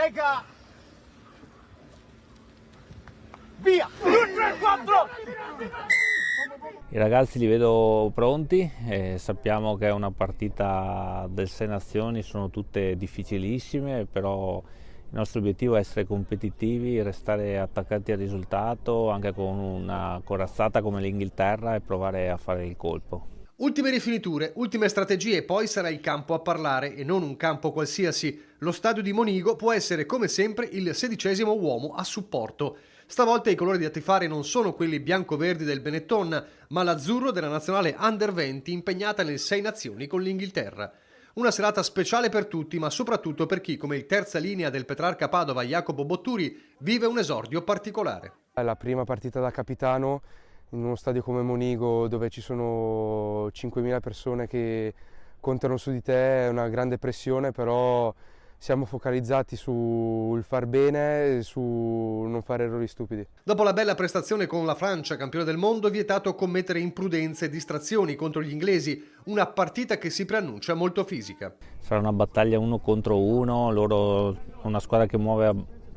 Lega! Via! 1, 3, 4! I ragazzi li vedo pronti, sappiamo che è una partita del Sei Nazioni, sono tutte difficilissime, però il nostro obiettivo è essere competitivi, restare attaccati al risultato anche con una corazzata come l'Inghilterra e provare a fare il colpo. Ultime rifiniture, ultime strategie e poi sarà il campo a parlare e non un campo qualsiasi. Lo stadio di Monigo può essere come sempre il 16° uomo a supporto. Stavolta i colori da tifare non sono quelli bianco-verdi del Benetton, ma l'azzurro della nazionale Under 20 impegnata nel Sei Nazioni con l'Inghilterra. Una serata speciale per tutti, ma soprattutto per chi, come il terza linea del Petrarca Padova Jacopo Botturi, vive un esordio particolare. È la prima partita da capitano in uno stadio come Monigo, dove ci sono 5.000 persone che contano su di te, è una grande pressione, però siamo focalizzati sul far bene e su non fare errori stupidi. Dopo la bella prestazione con la Francia, campione del mondo, è vietato commettere imprudenze e distrazioni contro gli inglesi, una partita che si preannuncia molto fisica. Sarà una battaglia 1 contro 1, loro sono una squadra che muove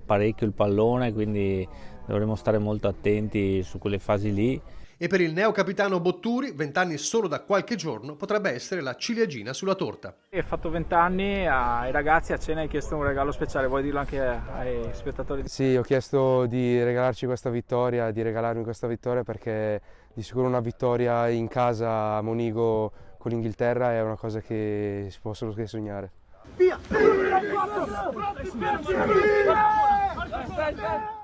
parecchio il pallone, quindi dovremo stare molto attenti su quelle fasi lì. E per il neocapitano Botturi, 20 anni solo da qualche giorno, potrebbe essere la ciliegina sulla torta. Ho fatto 20 anni, ai ragazzi a cena hai chiesto un regalo speciale, vuoi dirlo anche ai spettatori? Sì, ho chiesto di regalarci questa vittoria, di regalarmi questa vittoria, perché di sicuro una vittoria in casa a Monigo con l'Inghilterra è una cosa che si può solo che sognare. Via! 1, 3, 4!